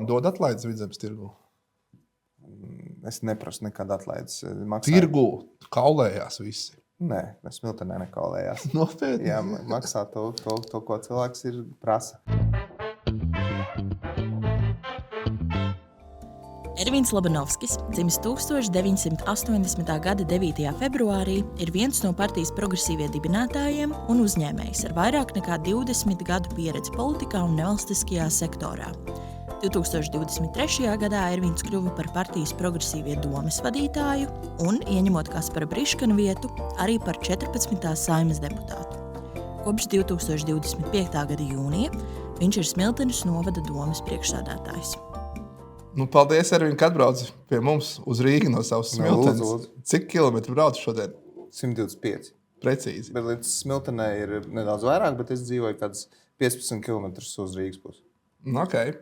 dod atlaides Vidzemes tirgu? Es neprasu nekad atlaides. Tirgu kaulējās visi. Nē, Smiltenē nekaulējās. Nopietni. Jā, maksā to, ko cilvēks ir prasa. Ervīns Labanovskis, dzimis 1980. gada 9. februārī, ir viens no partijas progresīvie dibinātājiem un uzņēmējs ar vairāk nekā 20 gadu pieredzi politikā un nevalstiskajā sektorā. 2023. gadā Ervīns kļuva par partijas progresīvie domes vadītāju un, ieņemot Kaspara Briškana vietu, arī par 14. Saeimas deputātu. Kopš 2025. gada jūnija viņš ir Smiltenes novada domes priekšsēdētājs. Paldies, Ervīn, ka atbrauci pie mums uz Rīgu no savas Smiltenes. Lūdzu. Cik kilometri brauc šodien? 125. Precīzi. Bet līdz Smiltenē ir nedaudz vairāk, bet es dzīvoju kāds 15 km uz Rīgas pusi. Okay.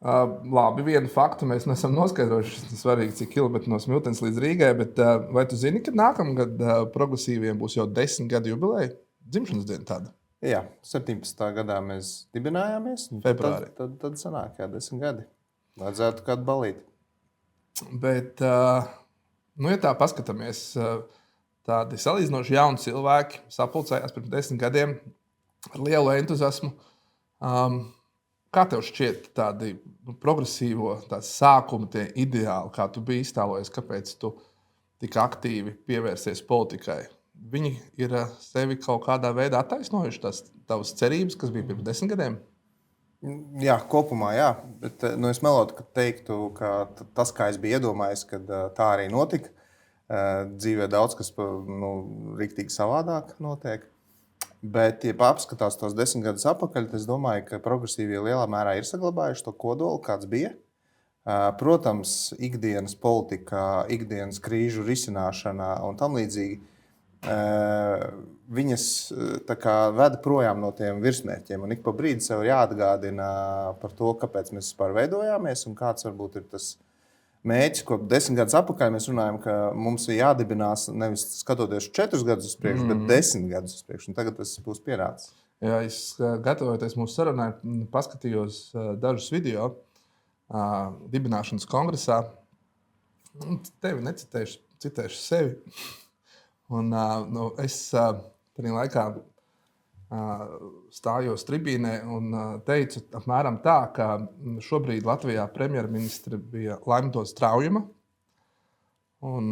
Labi, vienu faktu mēs nesam noskaidrojuši. Svarīgi, cik kilometri no Smiltenes līdz Rīgai, bet vai tu zini, ka nākamgad progresīviem būs jau 10 gadu jubileja? Dzimšanas diena tāda. Jā, 17. gadā mēs dibinājāmies. Februārī. Tad sanāk, 10 gadi. Vajadzētu kādu balīti. Bet, ja tā paskatāmies, tādi salīdzinoši jauni cilvēki sapulcējās pirms 10 gadiem ar lielu entuziasmu. Kā tev šķiet tādi progresīvo sākuma tie ideāli, kā tu biji iztēlojies, kāpēc tu tik aktīvi pievērsies politikai? Viņi ir sevi kaut kādā veidā attaisnojuši tavas cerības, kas bija pirms 10 gadiem? Jā, kopumā jā, bet es melotu, ka teiktu, ka tas, kā es biju iedomājies, kad tā arī notika, dzīvē daudz kas riktīgi savādāk notiek. Bet, ja apskatās tos 10 gadus atpakaļ, es domāju, ka progresīvie lielā mērā ir saglabājuši to kodolu, kāds bija. Protams, ikdienas politikā, ikdienas krīžu risināšanā un tam līdzīgi, viņas veda projām no tiem virsmērķiem. Un ik pa brīdi sev ir jāatgādina par to, kāpēc mēs vispār veidojāmies un kāds varbūt ir tas mērķis, ko 10 gadus atpakaļ mēs runājam, ka mums ir jādibinās nevis skatoties 4 gadus uz priekšu, bet 10 gadus uz priekšu. Un tagad tas būs pierādīts. Jā, es gatavojoties mūsu sarunai, paskatījos dažus video dibināšanas kongresā. Tevi necitēšu, citēšu sevi. Un, es tajā laikā stājos tribīnē un teicu apmēram tā, ka šobrīd Latvijā premjerministre bija Laimota Straujuma. Un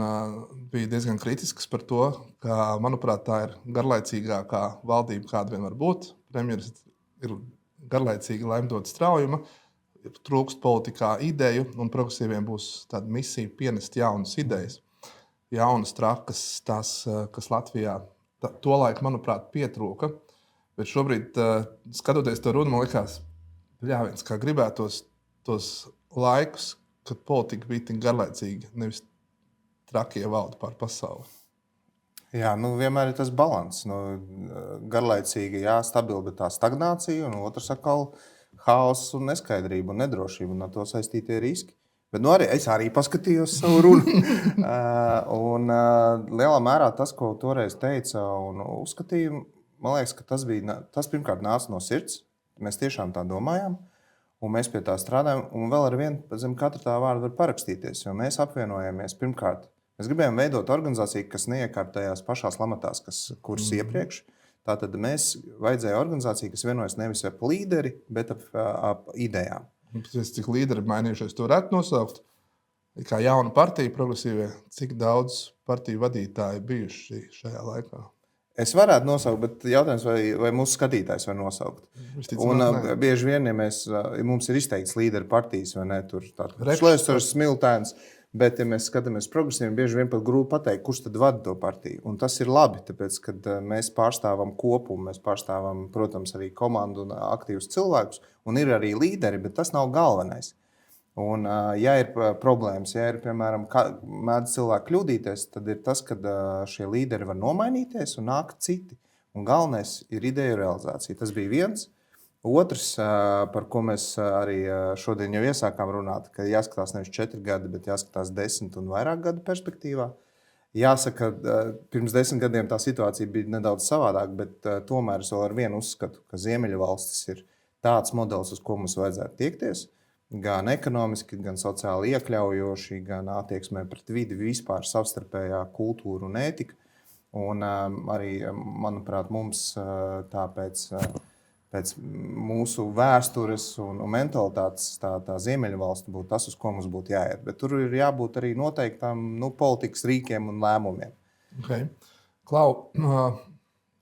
bija diezgan kritisks par to, ka, manuprāt, tā ir garlaicīgākā valdība, kāda vien var būt. Premjeras ir garlaicīga Laimota Straujuma, trūkst politikā ideju, un progresīviem būs tāda misija pienest jaunas idejas. Jaunas trakas, tās, kas Latvijā tolaik, manuprāt, pietrūka. Bet šobrīd, skatoties to runu, man likās, viens kā gribētos tos laikus, kad politika bija tik garlaicīga, nevis trakie valda pār pasauli. Jā, vienmēr ir tas balans. Garlaicīga, jā, stabila, bet tā stagnācija, un otrs atkal haoss un neskaidrība un nedrošība, un ar to saistītie riski. Bet es arī paskatījos savu runu. Lielā mērā tas, ko toreiz teica un uzskatīja, man liekas, ka tas pirmkārt nāca no sirds. Mēs tiešām tā domājām, un mēs pie tā strādājam. Un vēl ar vienu zem katra tā vārda var parakstīties, jo mēs apvienojamies pirmkārt. Mēs gribējām veidot organizāciju, kas neiekārtajās pašās lamatās, kuras iepriekš. Tātad mēs vajadzēja organizāciju, kas vienojas nevis ap līderi, bet ap idejām. Cik līderi mainījušies, to varētu nosaukt. Kā jauna partija, progresīvie, cik daudz partiju vadītāji bijuši šajā laikā? Es varētu nosaukt, bet jautājums, vai mūsu skatītājs var nosaukt. Bieži vien, ja mums ir izteikts līderi partijas, vai ne, tur Šlēsers, Smiltēns, bet, ja mēs skatāmies progresīviem, bieži vien pat grūti pateikt, kurš tad vada to partiju. Un tas ir labi, tāpēc, kad mēs pārstāvam kopumu, mēs pārstāvam, protams, arī komandu un aktīvus cilvēkus, un ir arī līderi, bet tas nav galvenais. Un, ja ir problēmas, ja ir, piemēram, mēdz cilvēki kļūdīties, tad ir tas, kad šie līderi var nomainīties un nākt citi. Un galvenais ir ideju realizācija. Tas bija viens. Otrs, par ko mēs arī šodien jau iesākām runāt, ka jāskatās nevis 4 gadi, bet jāskatās 10 un vairāk gadu perspektīvā. Jāsaka, pirms 10 gadiem tā situācija bija nedaudz savādāk, bet tomēr es vēl ar vienu uzskatu, ka Ziemeļvalstis ir tāds modelis, uz ko mums vajadzētu tiekties. gan ekonomiski, gan sociāli iekļaujoši, gan attieksmē pret vidi, vispār savstarpējā kultūra un ētika. Un arī, manuprāt, mums tāpēc pēc mūsu vēstures un mentalitātes tā Ziemeļvalstu būtu tas, uz ko mums būtu jāiet. Bet tur ir jābūt arī noteiktām politikas rīkiem un lēmumiem. Okay. Klau,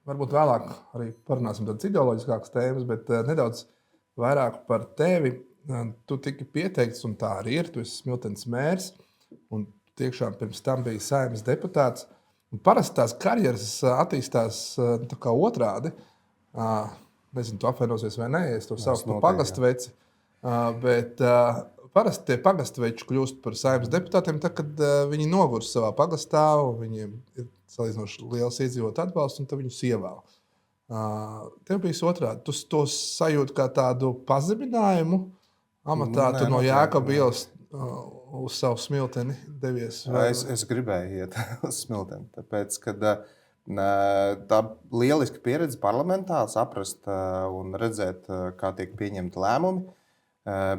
varbūt vēlāk arī parunāsim tādas ideoloģiskākas tēmas, bet nedaudz vairāk par tevi. Tu tiki pieteikts, un tā arī ir. Tu esi Smiltenes mērs, un tiešām pirms tam biji Saeimas deputāts. Un parasti tās karjeras attīstās tā kā otrādi. Nezinu, tu apvainosies vai nē, es to saucu par pagastveci. Bet parasti tie pagastveči kļūst par Saeimas deputātiem, tad, kad viņi nogurs savā pagastā, un viņiem ir salīdzinoši liels iedzīvotāju atbalsts, un tad viņus ievēl. Tev bija otrādi. Tu to sajūti kā tādu pazeminājumu amatā, tu no Jēkaba ielas uz savu Smilteni devies? Es gribēju iet uz Smilteni, tāpēc, kad tā lieliska pieredze parlamentā saprast un redzēt, kā tiek pieņemti lēmumi,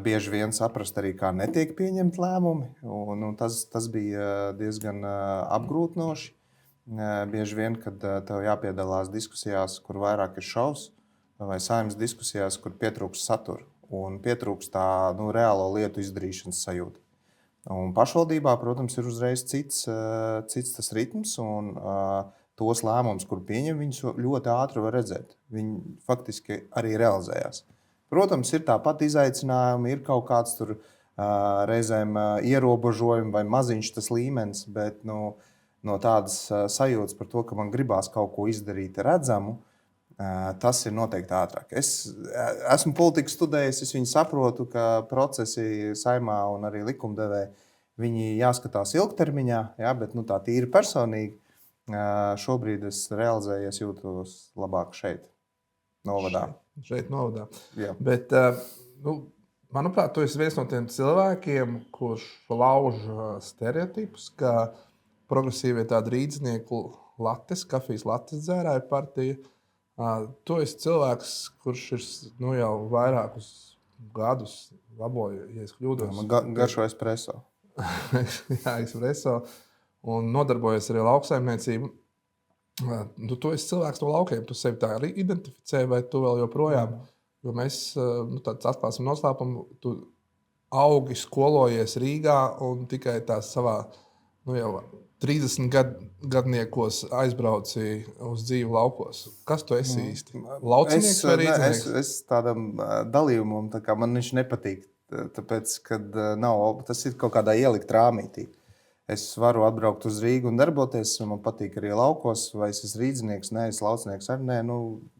bieži vien saprast arī, kā netiek pieņemti lēmumi, un tas bija diezgan apgrūtinoši. Bieži vien, kad tev jāpiedalās diskusijās, kur vairāk ir šovs, vai Saeimas diskusijās, kur pietrūkst satura. Un pietrūkst tā reālo lietu izdarīšanas sajūta. Un pašvaldībā, protams, ir uzreiz cits tas ritms, un tos lēmumus, kur pieņem, viņus ļoti ātri var redzēt. Viņi faktiski arī realizējās. Protams, ir tāpat izaicinājumi, ir kaut kāds tur reizēm ierobežojumi vai maziņš tas līmenis, bet no tādas sajūtas par to, ka man gribās kaut ko izdarīt redzamu, tas ir noteikti ātrāk. Es esmu politiku studējis, es viņu saprotu, ka procesi Saeimā un arī likumdevēji, viņi jāskatās ilgtermiņā, bet tā tīri personīgi. Šobrīd es realizējies jūtos labāk šeit, novadā. Šeit novadā. Jā. Bet, manuprāt, tu esi viens no tiem cilvēkiem, kurš lauž stereotipus, ka progresīvie tādi rīdznieku lattes, kafijas lattes dzērāja partija. Tu esi cilvēks, kurš ir jau vairākus gadus laboju, ja es kļūdos. Man garšo espresso. Jā, espresso. Un nodarbojies arī lauksaimniecību. Tu esi cilvēks no laukiem. Tu sevi tā arī identificē, vai tu vēl joprojām? Jo mēs tāds atklāsim noslēpumu. Tu augi, skolojies Rīgā un tikai tās savā jau 30 gadniekos aizbrauci uz dzīvi laukos. Kas tu esi īsti? Laucinieks vai rīdznieks? Es tādam dalījumam, man viņš nepatīk, tāpēc, kad tas ir kaut kādā ielikt rāmītī. Es varu atbraukt uz Rīgu un darboties, man patīk arī laukos, vai es esmu rīdznieks, nē, es laucinieks arī nē.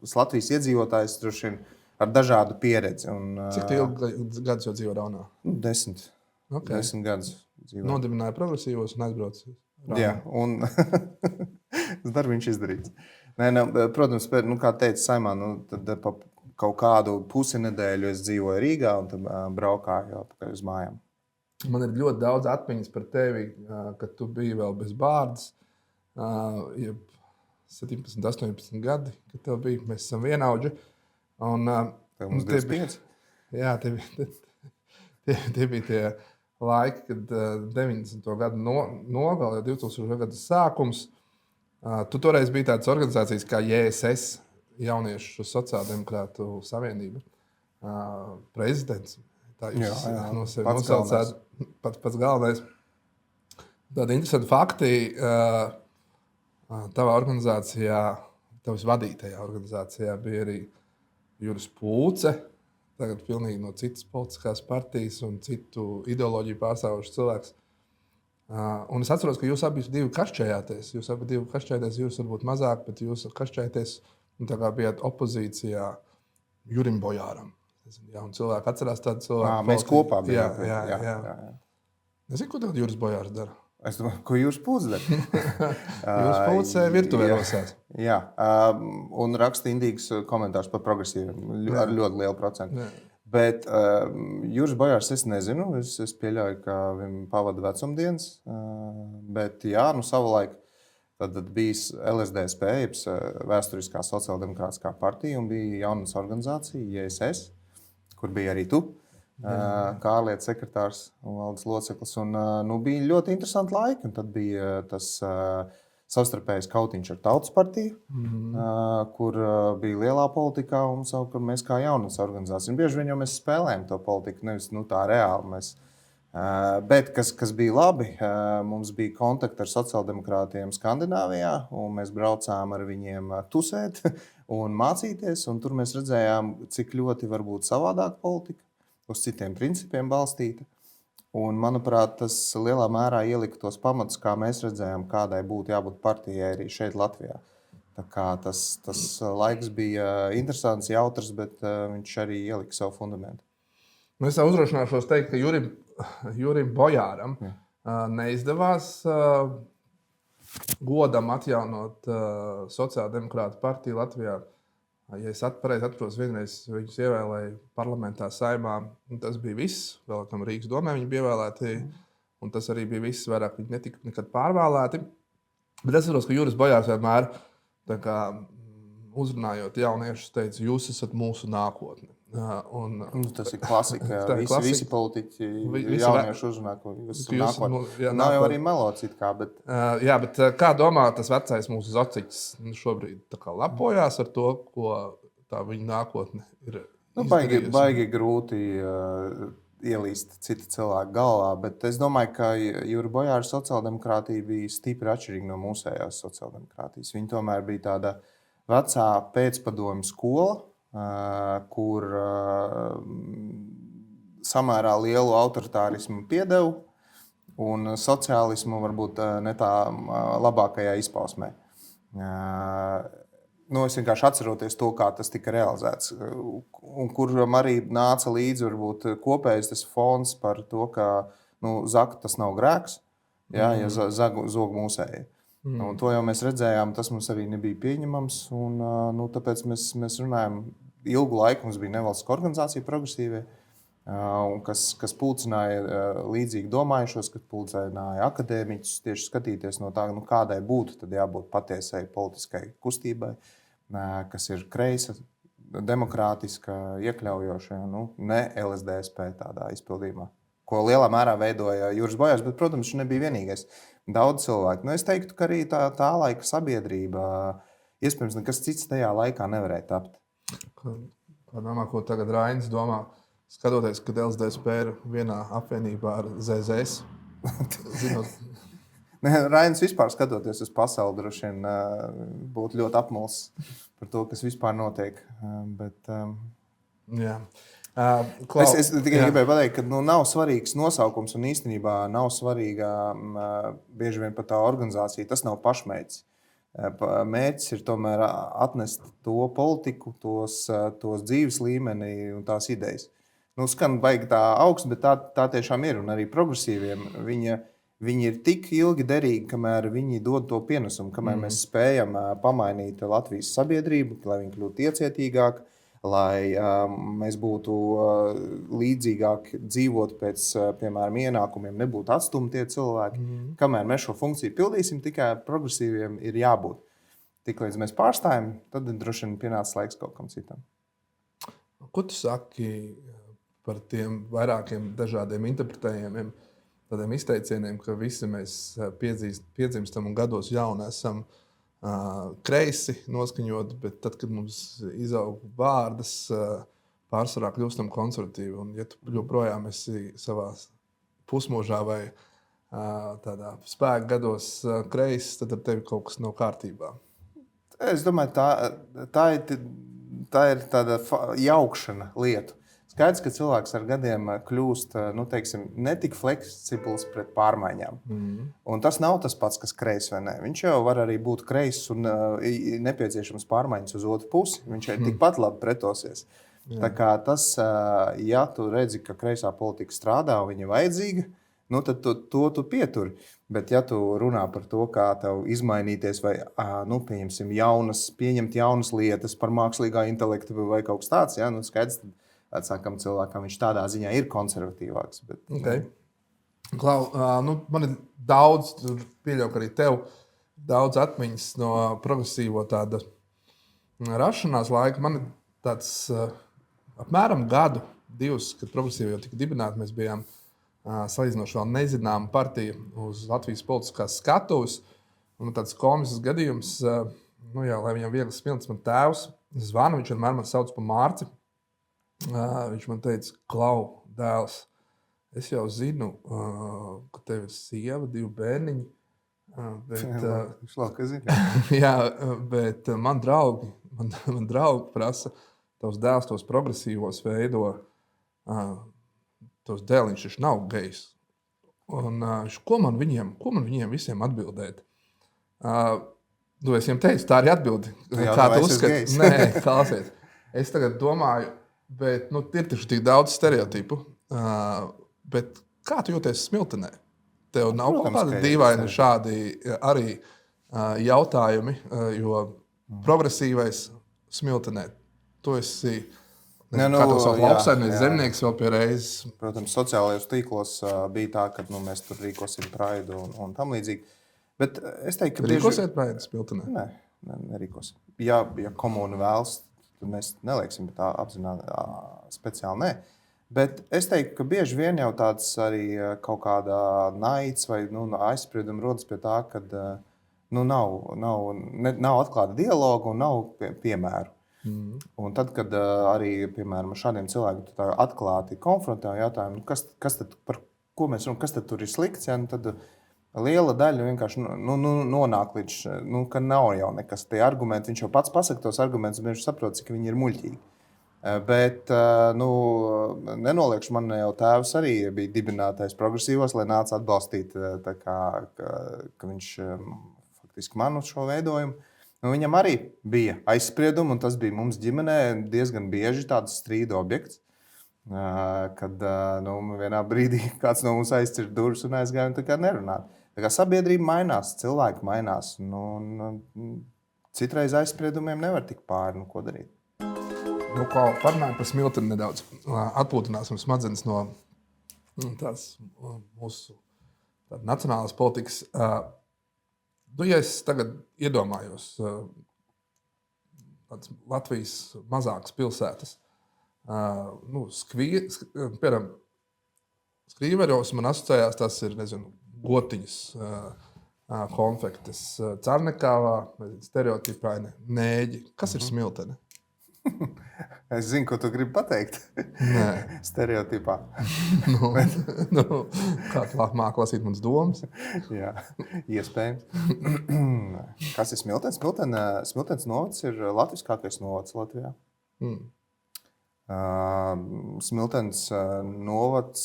Es Latvijas iedzīvotājs droši vien ar dažādu pieredzi. Cik tu ilgi gadus jau dzīvo Raunā? 10. Okay. 10 gadus dzīvo. Nodibināja progresīvos un aizbraucis. Jā, un darbiņš izdarīts. Protams, kā teica Saeimā, tad pa kaut kādu pusi nedēļu es dzīvoju Rīgā un tad braukāju atpakaļ uz mājām. Man ir ļoti daudz atmiņas par tevi, kad tu biji vēl bez bārdas. 17, 18 gadi, kad tev bija, mēs esam vienaudži. Tev mums 25? Jā, tie bija tie laiki, kad 90. gadu nogalē, 2000. gadu sākums. Tu toreiz biji tādas organizācijas kā JSS, Jauniešu sociāldemokrātu savienība, prezidents. Tā jūs no sevi nosaucāt pats galvenais. Tādi interesanti fakti tavā organizācijā, tavas vadītajā organizācijā bija arī Juris Pūce, tagad pilnīgi no citas politiskās partijas un citu ideoloģiju pārstāvošs cilvēks. Un es atceros, ka jūs abi kašķējāties. Jūs varbūt mazāk, bet jūs kašķējaties un tā kā bijāt opozīcijā Jurim Bojāram. Jā, un cilvēki atcerās tādu cilvēku. Mēs kopā bijām. Jā. Nezinu, ko tagad Juris Bojārs dara. Es domāju, ko Juris Pūce dara? Juris Pūce virtuvē rosās. Jā, un raksta indīgas komentārus par progresīviem ar ļoti lielu procentu. Jā. Bet Juris Bojārs es nezinu. Es pieļauju, ka viņam pavada vecumdienas. Bet jā, savulaik tad bija LSDSP, vēsturiskā sociāldemokrātiskā partija, un bija jaunas organizācija, JSS, kur bija arī tu. kā ārlietu sekretārs un valdes loceklis. Un, bija ļoti interesanti laiki, un tad bija tas savstarpējais kautiņš ar Tautas partiju, kur bija lielā politikā, un savukārt mēs kā jaunatnes organizācija. Un bieži vien jau mēs spēlējam to politiku, nevis tā reāli mēs. Bet kas bija labi, mums bija kontakti ar sociāldemokrātiem Skandināvijā, un mēs braucām ar viņiem tusēt un mācīties, un tur mēs redzējām, cik ļoti var būt savādāk politika, uz citiem principiem balstīta. Un, manuprāt, tas lielā mērā ielika tos pamatus, kā mēs redzējām, kādai būtu jābūt partijai arī šeit Latvijā. Tā kā tas laiks bija interesants, jautrs, bet viņš arī ielika savu fundamentu. Es uzdrošināšos teikt, ka Jurim Bojāram neizdevās godam atjaunot sociāldemokrātu partiju Latvijā. Ja es pareizi atceros, vienreiz viņus ievēlēja parlamentā Saeimā. Tas bija viss, vēl kam Rīgas domē viņi bija ievēlēti. Un tas arī bija viss, vairāk viņi netika nekad pārvēlēti. Bet es saprotu, ka Juris Bojārs vienmēr uzrunājot jauniešus teica, jūs esat mūsu nākotne. Tas ir klasika. Visi politiķi jaunieši uzrunā, ka jūs esat nākotne. Nav jau arī melots it kā, bet... Jā, bet kā domā tas vecais mūsu zociķis šobrīd lepojās ar to, ko tā viņa nākotne ir izdarījusi? Baigi grūti ielīst cita cilvēka galvā, bet es domāju, ka Jura Bojāra sociāldemokrātija bija stipri atšķirīga no mūsējās sociāldemokrātijas. Viņa tomēr bija tāda vecā pēcpadomju skola, kur samērā lielu autoritārismu piedeva un sociālismu varbūt ne tā labākajā izpausmē. Es vienkārši atceroties to, kā tas tika realizēts, un kuram arī nāca līdzi varbūt kopējs tas fons par to, ka zakt tas nav grēks, ja zog mūsēji. Un to jau mēs redzējām, tas mums arī nebija pieņemams, un tāpēc mēs runājam, ilgu laiku mums bija nevalstiska organizācija progresīvie, kas pulcināja līdzīgi domājušos, kad pulcināja akadēmiķus tieši skatīties no tā, kādai būtu tad jābūt patiesai politiskai kustībai, kas ir kreisa, demokrātiska, iekļaujoša, ne LSDSP tādā izpildījumā, ko lielā mērā veidoja Juris Bojārs, bet, protams, viņš nebija vienīgais. Daudz cilvēku. Es teiktu, ka arī tā laika sabiedrība, iespējams, nekas cits tajā laikā nevarēja tapt. Kā domā, ko tagad Rainis domā, skatoties, kad LSDSP ir vienā apvienībā ar ZZS? Rainis vispār skatoties uz pasauli, droši vien būtu ļoti apmuls par to, kas vispār notiek. Bet, jā. Es tikai gribēju pateikt, ka nav svarīgs nosaukums un īstenībā nav svarīga bieži vien pat tā organizācija. Tas nav pašmērķis. Mērķis ir tomēr atnest to politiku, tos dzīves līmeni un tās idejas. Skan baigi tā augsts, bet tā tiešām ir. Un arī progresīviem viņi ir tik ilgi derīgi, kamēr viņi dod to pienesumu, kamēr mēs spējam pamainīt Latvijas sabiedrību, lai viņi kļūtu iecietīgāk, lai mēs būtu līdzīgāk dzīvot pēc, piemēram, ienākumiem, nebūtu atstumti tie cilvēki. Kamēr mēs šo funkciju pildīsim, tikai progresīviem ir jābūt. Tik līdz mēs pārstājam, tad droši vien pienācis laiks kaut kam citam. Ko tu saki par tiem vairākiem dažādiem interpretējumiem, tādiem izteicieniem, ka visi mēs piedzimstam un gados jauni esam kreisi noskaņot, bet tad, kad mums izaug vārdas, pārsvarā kļūstam konservatīvi. Un, ja tu joprojām esi savā pusmožā vai tādā spēka gados kreisi, tad ar tevi kaut kas nav kārtībā. Es domāju, tā ir tāda jaukšana lietu. Skaidrs, ka cilvēks ar gadiem kļūst ne tik fleksibls pret pārmaiņām. Un tas nav tas pats, kas kreis vai ne. Viņš jau var arī būt kreis un nepieciešams pārmaiņas uz otru pusi. Viņš ir tikpat labi pretosies. Tā kā tas, ja tu redzi, ka kreisā politika strādā un viņa ir vajadzīga, tad to tu pieturi. Bet ja tu runā par to, kā tev izmainīties vai pieņemt jaunas lietas par mākslīgā intelektu vai kaut kas tāds, skaidrs, vecākam cilvēkam viņš tādā ziņā ir konservatīvāks. Bet, okay. Klau, man ir daudz, pieļauju, ka arī tev daudz atmiņas no progresīvo tāda rašanās laika. Man ir tāds apmēram gadu 2022, kad progresīvi jau tika dibināti, mēs bijām salīdzinoši vēl nezināma partija uz Latvijas politiskās skatuves. Un tāds komisks gadījums, lai viņam viegli smilts, man tēvs zvana, viņš vienmēr man sauc par Mārci. Viņš man teica, Klau, dēls, es jau zinu, ka tev ir sieva, 2 bērniņi. Jā, bet man draugi prasa, tavs dēls tos progresīvos veido, tos dēliņš viņš nav gejs. Un ko man viņiem visiem atbildēt? Es viņiem teicu, tā arī atbildi. Kā tu uzskati? Nē, klausies. Es tagad domāju, bet ir taču tik daudz stereotipu. Bet kā tu jūties Smiltenē? Tev nav kaut kādi dīvaini šādi arī jautājumi, jo progresīvais Smiltenē, tu esi, kā tu sauc, lauksaimnieks, zemnieks vēl pie reizes. Protams, sociālajos tīklos bija tā, ka mēs tur rīkosim praidu un tam līdzīgi. Bet es teiktu, ka rīkosiet praidu Smiltenē? Nē, nerīkosim. Ja komuna vēlas, tad mēs nelieksim, bet tā apzināti speciāli nē. Bet es teiktu, ka bieži vien jau tāds arī kaut kāda naids vai aizspriedumi rodas pie tā, ka nav atklāta dialoga un nav piemēru. Un tad, kad arī, piemēram, šādiem cilvēkiem atklāti konfrontē jautājumu, kas tad, par ko mēs runājam, kas tad tur ir slikts, tad liela daļa vienkārši nonāk līdz, ka nav jau nekas tie argumenti. Viņš jau pats pasaka tos argumentus, un viņš saprot, cik viņi ir muļķīgi. Bet, nenoliekšu, man jau tēvs arī bija dibinātais progresīvos, lai nāca atbalstīt, ka viņš faktiski man uz šo veidojumu. Viņam arī bija aizspriedumi, un tas bija mums ģimenē diezgan bieži tāds strīda objekts, kad vienā brīdī kāds no mums aizcir durvis un aizgāja un tā kā nerunāt. Tā kā sabiedrība mainās, cilvēki mainās, citreiz aizspriedumiem nevar tikt pāri, ko darīt. Parunājam par Smilteni nedaudz. Atpūtināsim smadzenes no tās mūsu nacionālās politikas. Ja es tagad iedomājos Latvijas mazākas pilsētas, piemēram, Skrīveros man asociējās, tas ir, gotiņas, konfektes, Carnekāvā, stereotipaini, nēģi. Kas ir Smiltene? Es zinu, ko tu gribi pateikt. Stereotipā. Kā tu māk lasīt manas domas? Jā, iespējams. Kas ir Smiltens? Smiltens novads ir latviskākais novads Latvijā. Smiltens novads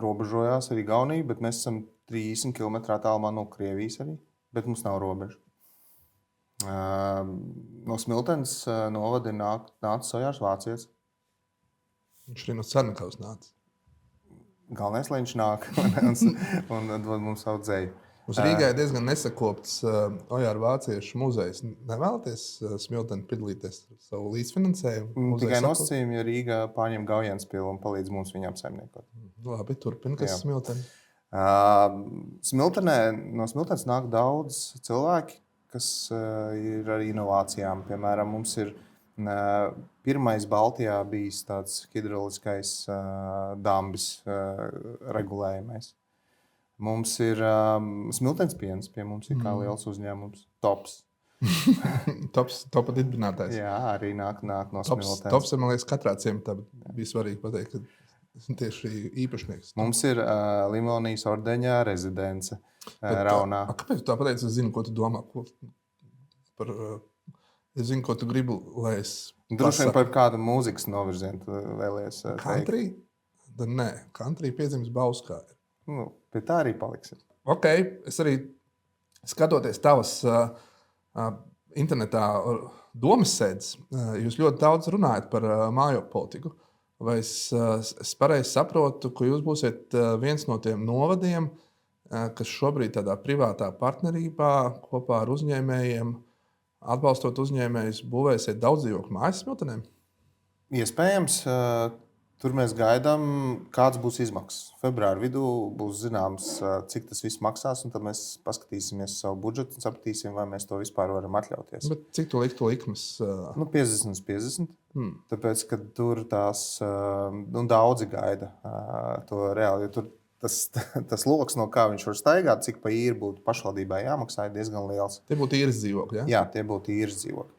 robežojās ar Igauniju, bet mēs esam 30 km tālumā no Krievijas arī, bet mums nav robeža. No Smiltenes novada nāca Ojārs Vācietis. Viņš arī no Carnekavas nāca. Galvenais, lai viņš nāk un dod mums savu dzēju. Uz Rīgā ir diezgan nesakopts Ojāra Vāciešu muzejs. Nevēlaties Smilteni piedalīties savu līdzfinansējumu? Tikai nosacījumi, ja Rīgā pārņem Gaujenspilu un palīdz mums viņām saimniekot. Labi, turpini, kas ir Smilteni? No Smiltenes nāk daudz cilvēki, kas ir ar inovācijām. Piemēram, mums ir pirmais Baltijā bijis tāds hidrauliskais dambis regulējumais. Mums ir Smiltens piens, pie mums ir kā liels uzņēmums. Tops. Topa dibinātājs. Jā, arī nāk no Smiltenes. Tops ir, man liekas, katrā ciematā bija svarīgi pateikt, ka tieši īpašnieks. Mums ir Limonijas ordeņā rezidence. Raunā. Kāpēc tu tā pateici? Es zinu, ko tu domā. Es zinu, ko tu gribi, lai es droši vien par kādu mūzikas novirzienu tu vēlies country? Tad nē, country piezīmes Bauskā ir. Pie tā arī paliksim. Ok, es arī skatoties tavas internetā domas sēdes, jūs ļoti daudz runājat par mājokļu politiku. Vai es pareizi saprotu, ka jūs būsiet viens no tiem novadiem, kas šobrīd tādā privātā partnerībā kopā ar uzņēmējiem, atbalstot uzņēmējus, būvēsiet daudz dzīvokļu mājas Smiltenēm? Iespējams, tur mēs gaidām, kāds būs izmaksas. Februāra vidū būs zināms, cik tas viss maksās, un tad mēs paskatīsimies savu budžetu un sapratīsim, vai mēs to vispār varam atļauties. Bet cik tu liktu likmes? 50/50. Tāpēc, ka tur daudzi gaida to reāli. Jo tur tas loks, no kā viņš var staigāt, cik pa īri būtu pašvaldībai jāmaksā, ir diezgan liels. Tie būtu īres dzīvokļi, ja? Jā, tie būtu īres dzīvokļi.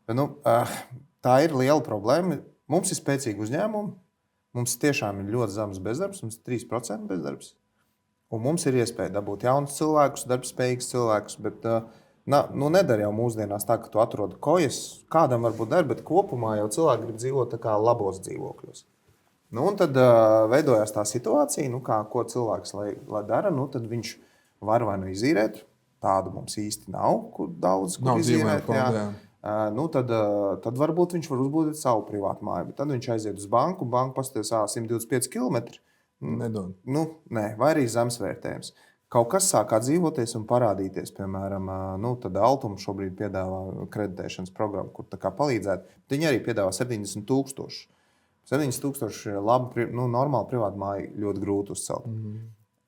Bet, tā ir liela problēma. Mums ir spēcīgi uzņēmumi. Mums tiešām ir ļoti zems bezdarbs. Mums ir 3% bezdarbs. Un mums ir iespēja dabūt jaunus cilvēkus, darbspējīgus cilvēkus. Bet, nedara jau mūsdienās tā, ka tu atrodi kojas. Kādam varbūt der, bet kopumā jau cilvēki grib dzīvot tā kā labos dzīvokļos. Un tad veidojās tā situācija, ko cilvēks lai dara. Tad viņš var vai nu izīrēt. Tādu mums īsti nav, kur daudz kur izīrēt. Tad varbūt viņš var uzbūvēt savu privātu māju. Bet tad viņš aiziet uz banku. Banka paskatās 125 km. Nedod. Nē, vai arī zemes vērtējums. Kaut kas sāk atdzīvoties un parādīties. Piemēram, tad Altuma šobrīd piedāvā kreditēšanas programmu, kur tā kā palīdzētu. Viņi arī piedāvā 70,000. 70,000 ir labi, normāli privāta māja ļoti grūti uzcelt.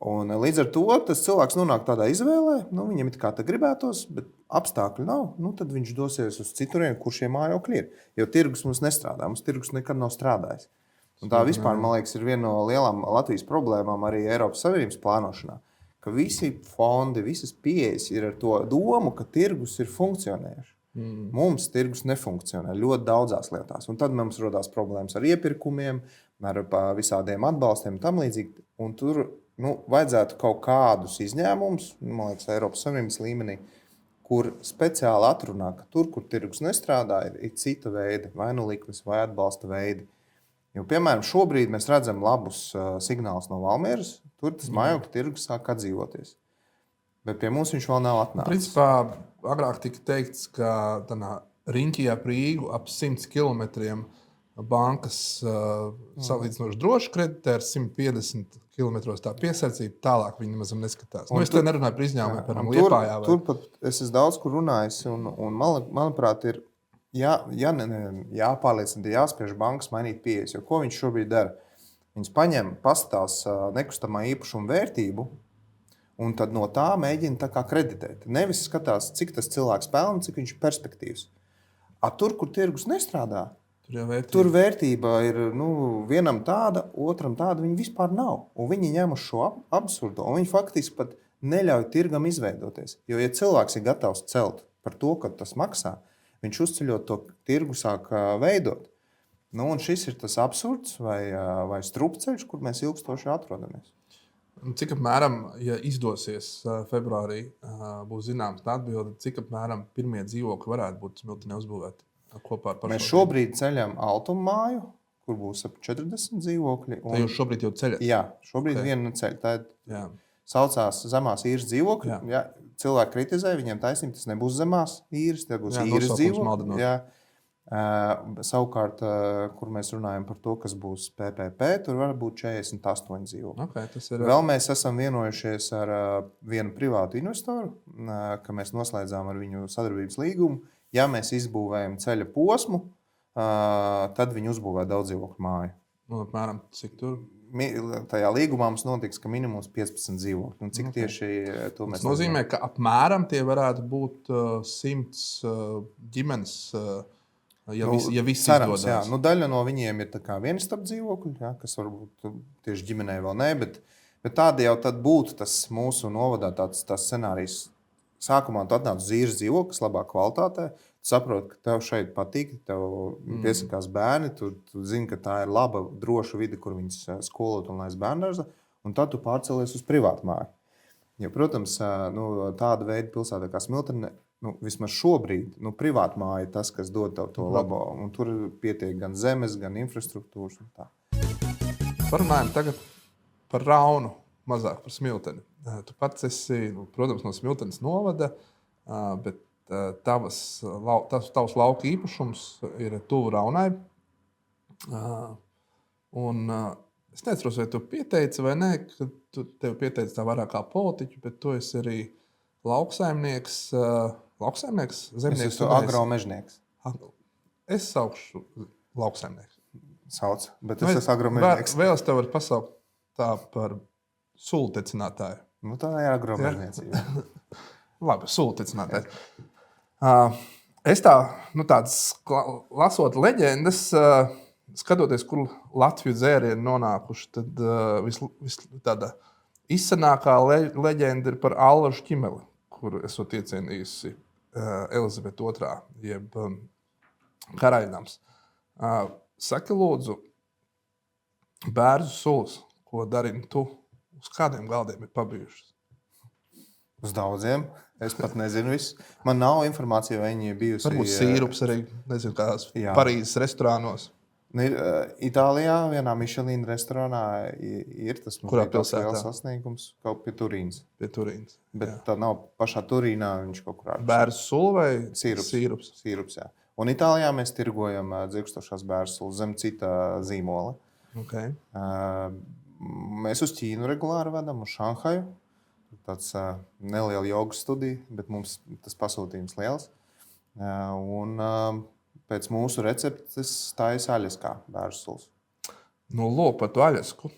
Un līdz ar to tas cilvēks nonāk tādā izvēlē, viņam it kā tā gribētos, bet apstākļi nav. Tad viņš dosies uz citurienu, kur šie mājokļi ir. Jo tirgus mums nestrādā, mums tirgus nekad nav strādājis. Un tā vispār, man liekas, ir viena no lielām Latvijas problēmām arī Eiropas Savienības plānošanā. Ka visi fondi, visas pieejas ir ar to domu, ka tirgus ir funkcionējuši. Mums tirgus nefunkcionē ļoti daudzās lietās. Un tad mums rodās problēmas ar iepirkumiem, ar visādiem atbalstiem un tam līdzīgi. Un tur vajadzētu kaut kādus izņēmumus, man liekas, Eiropas Savienības līmenī, kur speciāli atrunā, ka tur, kur tirgus nestrādā, ir cita veida, vai likmes, vai atbalsta veidi. Jo, piemēram, šobrīd mēs redzam labus signālus no Valmieras. Tur tas mājokļu tirgus sāk atdzīvoties. Bet pie mums viņš vēl nav atnācis. Principā, agrāk tika teikts, ka riņķī ap Rīgu ap 100 km bankas salīdzinoši droši kreditē ar 150 km tā piesardzība. Tālāk viņi nemaz neskatās. Es te nerunāju par izņēmumiem, piemēram, Liepājā. Tur pat es esmu daudz kur runājis, un manuprāt, ir jāpārliecina, jāspiež bankas mainīt pieejas. Jo ko viņš šobrīd dara? Viņš paņem, pastāstās nekustamā īpašuma vērtību, un tad no tā mēģina tā kā kreditēt. Nevis skatās, cik tas cilvēks pelna, cik viņš ir perspektīvs. Tur, kur tirgus nestrādā, tur vērtība ir vienam tāda, otram tāda, viņa vispār nav. Un viņi ņem uz šo absurdu, un viņi faktiski pat neļauj tirgam izveidoties. Jo, ja cilvēks ir gatavs celt par to, ka tas maksā, viņš uzceļot to tirgu sāk veidot. Un šis ir tas absurds vai strupceļš, kur mēs ilgstoši atrodamies. Cik apmēram, ja izdosies februārī, būs zināms atbilde, cik apmēram pirmie dzīvokļi varētu būt Smiltenē uzbūvēti kopā ar pašvaldību? Mēs šobrīd ceļam Altuma māju, kur būs ap 40 dzīvokļi. Tā jūs šobrīd jau ceļat? Jā, šobrīd viena ceļ. Tā saucās zemās īres dzīvokļi. Jā. Cilvēki kritizē, viņiem taisnība, tas nebūs zemās īres, tie būs īres dzīvokļi. Savukārt, kur mēs runājam par to, kas būs PPP, tur var būt 48 dzīvokļi. Okay, Vēl mēs esam vienojušies ar vienu privātu investoru, ka mēs noslēdzām ar viņu sadarbības līgumu. Ja mēs izbūvējam ceļa posmu, tad viņi uzbūvē daudz dzīvokļu māju. Apmēram, cik tur? Tajā līgumā mums notiks, ka minimums 15 dzīvokļi. Cik tieši to mēs... Tas nozīmē, ka apmēram tie varētu būt 100 ģimenes, ja viss izdodas. Daļa no viņiem ir tā kā vienistab dzīvokļi, kas varbūt tieši ģimenei vēl ne, bet tādi jau tad būtu tas mūsu novadā tāds scenārijs. Sākumā tu atnāc uz īres dzīvokli, kas labā kvalitātē, tu saproti, ka tev šeit patīk, tev piesakās bērni, tu zini, ka tā ir laba, droša vide, kur viņas skolot un laist bērndarza, un tad tu pārcelies uz privātu māju. Jo, protams, tāda veida pilsētā kā Smiltene, vismaz šobrīd, privāta māja ir tas, kas dod tev to labo, un tur pietiek gan zemes, gan infrastruktūras un tā. Parunājam tagad par Raunu, mazāk par Smilteni. Tu pats esi, protams, no Smiltenes novada, bet tavs lauka īpašums ir tuvu Raunai. Es neatceros, vai tu pieteici vai nē, ka tu tev pieteici tā vairāk kā politiķu, bet tu esi arī lauksaimnieks, zemnieks. Es esmu agromežnieks. Es saukšu lauksaimnieks. Sauc, bet es esmu agromežnieks. Vēl es tev varu pasaukt tā par sultecinātāju. Tā ir agromežniecība. Labi, sultecinātājs. Es tādas lasot leģendas, skatoties, kur Latviju dzērieni nonākuši, tad tāda izsanākā leģenda ir par Allažu ķimeli, kur esot iecienījusi Elizabete II, jeb karaļnams. Saki, lūdzu, bērzu sulas, ko Darini tu, uz kādiem galdiem ir pabijušas? Uz daudziem. Es pat nezinu visu. Man nav informācija, vai viņi ir bijusi... Varbūt sīrups arī, nezinu, kādās Parīzes restorānos. Itālijā vienā Michelin restorānā ir tas liels sasniegums kaut pie Turīnas. Bet tā nav pašā Turīnā, viņš kaut kur ārpus. Bērzu sula vai sīrups? Sīrups, jā. Un Itālijā mēs tirgojam dzirkstošās bērzu sulas zem cita zīmola. Okay. Mēs uz Ķīnu regulāri vedam, uz Šanhaju. Tāds neliela jogas studija, bet mums tas pasūtījums liels. Un pēc mūsu receptes taisa Aļaskā bērzu sulas. Lūk, par to Aļasku.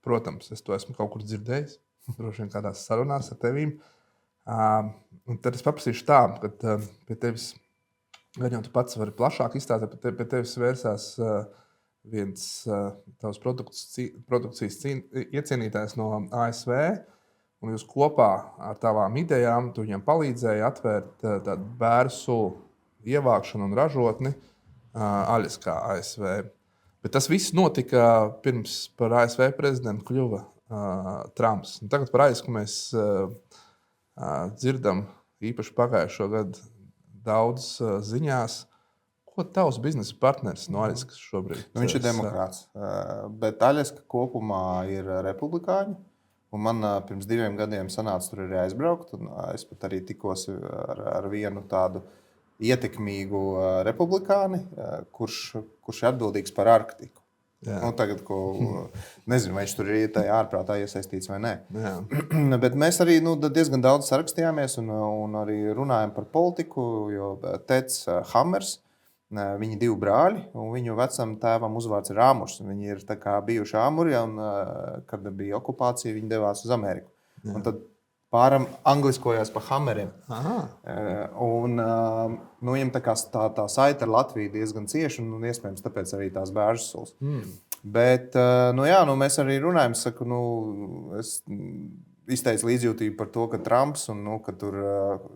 Protams, es to esmu kaut kur dzirdējis. Droši vien kādās sarunās ar tevīm. Un tad es paprasīšu tā, ka pie tevis, gan jau tu pats vari plašāk izstāstīt, pie tevis vērsās viens tavs produkcijas iecienītājs no ASV, un jūs kopā ar tavām idejām tu viņam palīdzēji atvērt tādu bērzu ievākšanu un ražotni Aļaskā, ASV. Bet tas viss notika pirms par ASV prezidentu kļuva Trumps. Un tagad par Aļasku mēs dzirdam īpaši pagājušo gadu daudz ziņās. Ko tavs biznesa partneris no Aļaskas šobrīd? Viņš ir demokrāts, bet Aļaska kopumā ir republikāņi. Un man pirms 2 gadiem sanāca tur arī aizbraukt. Un es pat arī tikos ar vienu tādu ietekmīgu republikāni, kurš ir atbildīgs par Arktiku. Tagad, nezinu, vai viņš tur ir tajā ārprātā iesaistīts vai nē. Bet mēs arī diezgan daudz sarakstījāmies un arī runājam par politiku, jo Teds Hammers, viņi 2 brāļi, un viņu vecam tēvam uzvārds ir Āmurs. Viņi ir tā kā bijuši Āmuri, un kad bija okupācija, viņi devās uz Ameriku. Un tad pāram angliskojās pa Hammeriem. Un viņam tā saita ar Latviju diezgan cieši, un iespējams tāpēc arī tās bērzu sulas. Bet, mēs arī runājam, saku, es izteicu līdzjūtību par to, ka Trumps, un ka tur,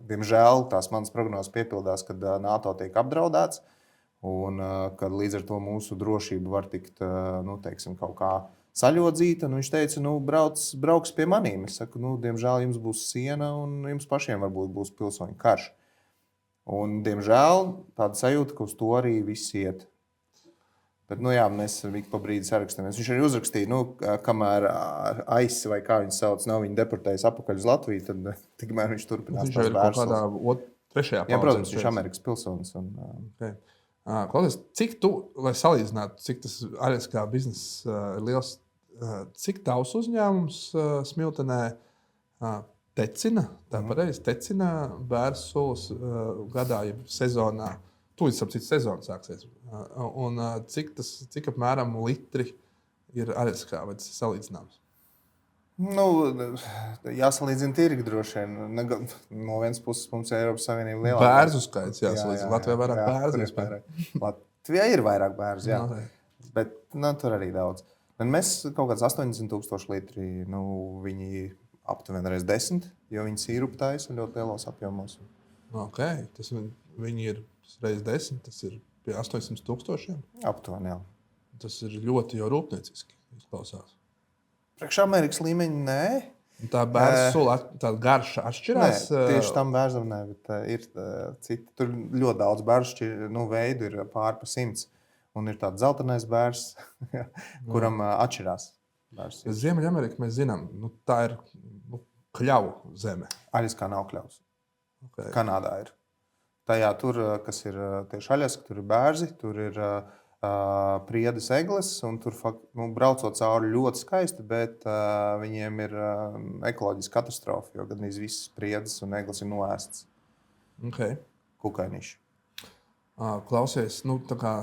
diemžēl, tās manas prognozes piepildās, kad NATO tiek apdraudēts, un kad līdz ar to mūsu drošība var tikt, teiksim, kaut kā saļodzīta. Viņš teica, brauks pie manīm. Es saku, diemžēl jums būs siena, un jums pašiem varbūt būs pilsoņu karš. Un, diemžēl, tāda sajūta, ka uz to arī viss iet. Bet, mēs ik pa brīdi sarakstāmies. Viņš arī uzrakstīja, kamēr AIS, vai kā viņš sauc, nav viņu deportējis apakaļ uz Latviju, tad tikmēr viņš turpinās tās bērsulas. Trešajā paudzē. Jā, protams, viņš ir Amerikas pilsonis. Okay. Klausies, cik tu, lai salīdzinātu, cik tas Aļaskā bizness ir liels, cik tavs uzņēmums Smiltenē tecina, tecina bērzu sulas gadā, ja sezonā, tūlīt ap citu sezonu sāksies. Un cik apmēram litri ir Aļaskā, vai tas ir salīdzināms? Jāsalīdzina tirgi droši vien. No vienas puses mums ir Eiropas Savienība lielāka. Bērzu skaits jāsalīdzina. Latvijā vairāk bērzu. Latvijā ir vairāk bērzu, jā. Bet tur arī daudz. Mēs kaut kāds 80,000 litri, viņi aptuveni reiz 10, jo viņi sīrupu taisa ļoti lielos apjomos. Okay. Viņi ir reiz 10, tas ir pie 800,000? Aptuveni, jā. Tas ir ļoti jau rūpnieciski izklausās. Priekš Amerikas līmeņa nē. Tā bērzu sula, tā garša atšķirās? Nē, tieši tam bērzam nē, bet ir citi. Tur ļoti daudz bērzu veidu ir pār pa 100. Un ir tāds zeltenais bērzs, kuram atšķirās bērzs. Ziemeļamerika mēs zinām, tā ir kļavu zeme. Aļaskā nav kļavs. Okay. Kanādā ir. Tajā tur, kas ir tieši Aļaska, tur ir bērzi, tur ir priedes egles, un tur braucot cauri ļoti skaisti, bet viņiem ir ekoloģiska katastrofa, jo gandrīz visas priedes un egles ir noēstas. Okay. Kukainīši. Klausies, tā kā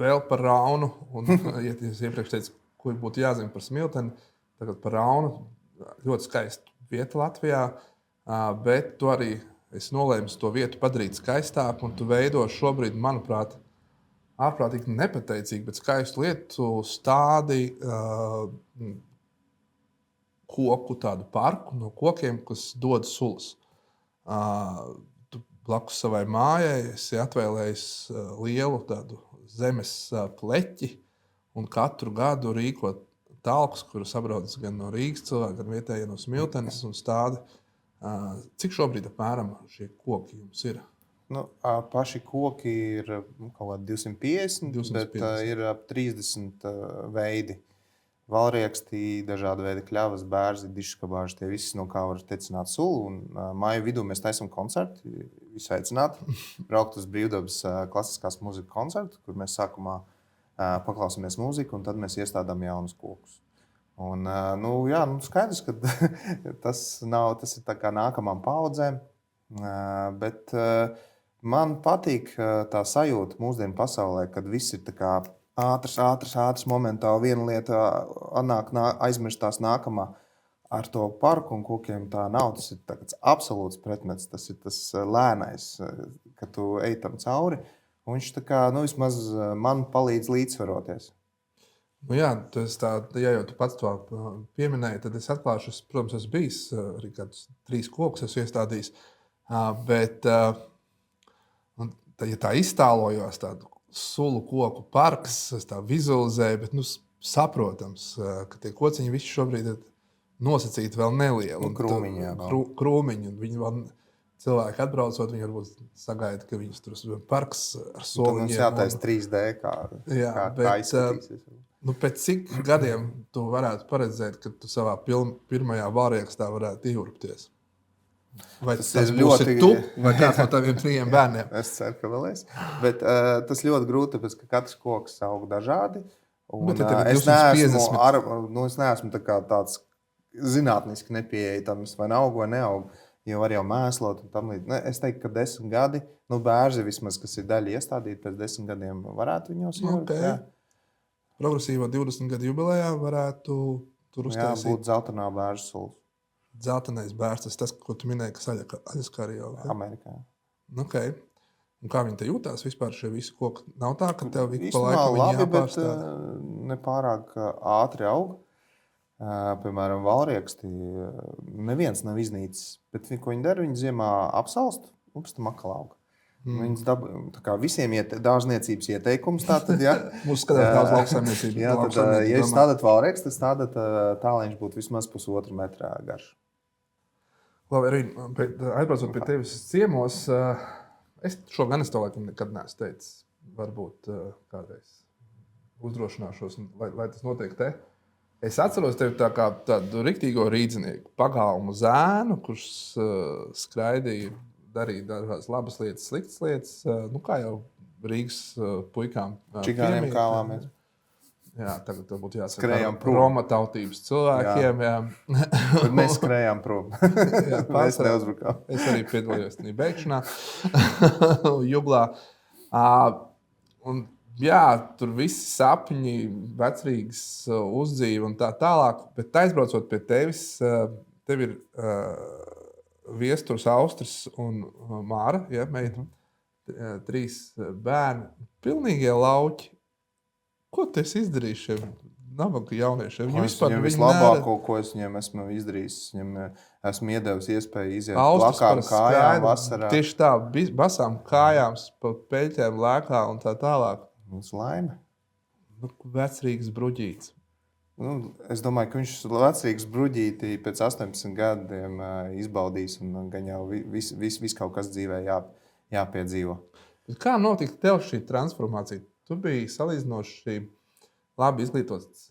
vēl par Raunu, un ja es iepriekš teicu, ko būtu jāzina par Smilteni, tagad par Raunu, ļoti skaista vieta Latvijā, bet tu arī es nolēmu to vietu padarīt skaistāku, un tu veido šobrīd, manuprāt, ārprātīgi nepateicīgi, bet skaistu lietu stādi koku tādu parku no kokiem, kas dod sulas. Tu blakus savai mājai esi atvēlējis lielu tādu zemes pleķi un katru gadu rīkot talkus, kuras apbrauc gan no Rīgas cilvēki, gan vietējie no Smiltenes un stādi. Cik šobrīd apmēram šie koki jums ir? Paši koki ir kaut kādi 250, bet ir ap 30 veidi. Valrieksti, dažādi veidi kļavas, bērzi, diškabāži, tie visi, no kā var tecināt sulu. Un māju vidū mēs taisam koncertu, visu aicinātu, braukt uz Brīvdabas klasiskās mūzikas koncertu, kur mēs sākumā paklausāmies mūziku, un tad mēs iestādām jaunus kokus. Un, skaidrs, ka tas ir tā kā nākamām paudzēm, bet man patīk tā sajūta mūsdienu pasaulē, kad viss ir tā kā ātrs, momentāli viena lieta aizmirstās nākamā. Ar to parku un kokiem tā nav, tas ir tāds absolūts pretmets, tas ir tas lēnais, ka tu ej tam cauri. Un viņš tā kā, vismaz man palīdz līdzsvaroties. Ja jau tu pats to pieminēji, tad es atklāšu, protams, esmu bijis arī kādus 3 kokus esmu iestādījis, bet ja tā iztālojos tādu sulu koku parks, es tā vizualizēju, bet saprotams, ka tie kociņi visi šobrīd ir nosacīti vēl nelieli. Krūmiņi, krūmiņi, un viņi vēl cilvēki atbraucot, viņi varbūt sagaida, ka viņus tur ir parks ar soliņiem. Mums jātaisa 3D, kā izskatīsies. Pēc cik gadiem tu varētu paredzēt, ka tu savā pirmajā vārriekstā varētu ieurpties? Vai tas būs tu, vai kāds no taviem 3 bērniem? Es ceru, ka vēl es. Bet tas ļoti grūti, tāpēc, ka katrs koks aug dažādi. Un, es neesmu tāds zinātniski nepieejams, vai aug vai neaug. Jo var jau mēslot un tam līdz. Es teiktu, ka 10 gadi, bērzi vismaz, kas ir daļa iestādīti, pēc 10 gadiem varētu viņos ievilkt. Okay. Progresīvā 20 gadu jubilejā varētu tur uztaisīt. Jā, būt zeltainā bērzu sulas. Zeltainais bērns, tas, ko tu minēji, kas Aļaskārī jau. Amerikā. Okay. Un kā viņi te jūtās vispār šie visi koki? Nav tā, ka tev ik pa laikam viņi jāpārstāda? Bet nepārāk ātri aug. Piemēram, valrieksti neviens nav iznīcis, bet ko viņi dara, viņi ziemā apsalst un pēc tam atkal aug. Viņas tā kā visiem dārzniecības ieteikums tātad, ja. Mums skatās daudz lauksaimniecības. Jā, tad, ja jūs stādāt valrieksti, tad stādāt tā, lai viņš būtu vismaz 1,5 metra garš. Labi, arī aizbraucot pie tevis ciemos, es šo gan es to laikam nekad neesmu teicis. Varbūt kādreiz uzdrošināšos, lai tas notiek te. Es atceros tevi tādu riktīgo rīdzinieku, pagalmu zēnu, kurš skraidīja, darīja dažādas labas lietas, sliktas lietas, kā jau Rīgas puikām. Čigāniem kāvāmies. Jā, tagad būtu jāsaka skrējām prom. Roma tautības cilvēkiem. Jā. Bet mēs skrējām prom. Mēs neuzbrukām. Es arī piedalījos tajā beigšanā, jublā. Un jā, tur visi sapņi, vecrīgas uzdzīve un tā tālāk, bet aizbraucot pie tevis, tev ir Viesturs, Austris un Māra, ja, meita, 3 bērni, pilnīgie lauķi. Ko tu esi izdarījis šiem nabaga jauniešiem? Viņam vislabāko, ko es viņiem esmu izdarījis, esmu iedevis iespēju iziet plakām kājām vasarā. Tieši tā, basām kājām, pa peļķēm lēkā un tā tālāk. Mums laime. Vecrīgas bruģīts. Es domāju, ka viņš vecrīgas bruģītī pēc 18 gadiem izbaudīs un gan jau viss kaut kas dzīvē jāpiedzīvo. Kā notika tev šī transformācija? Tu biji salīdzinoši labi izglītots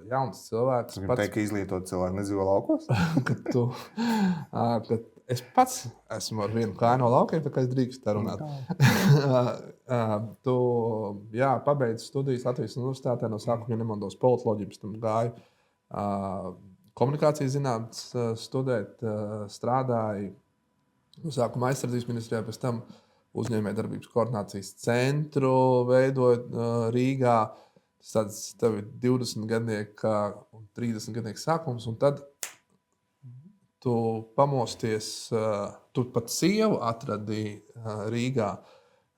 jauns cilvēks. Tu gribi teikt, ka izglītot cilvēki nedzīvo laukos? Es pats esmu ar vienu kāju no laukiem, tā kā es drīkstu tā runāt. Tu pabeidzi studijas Latvijas Universitātē, no sākuma, ja nemaldos, politoloģiju, pēc tam gāju komunikācijas zinātnes studēt, strādāju no sākuma aizsardzības ministrijā, pēc tam uzņēmējdarbības koordinācijas centru veidojot Rīgā. Tas tev ir 20 gadnieka un 30 gadnieka sākums, un tad tu pamosties, tu pat sievu atradīji Rīgā,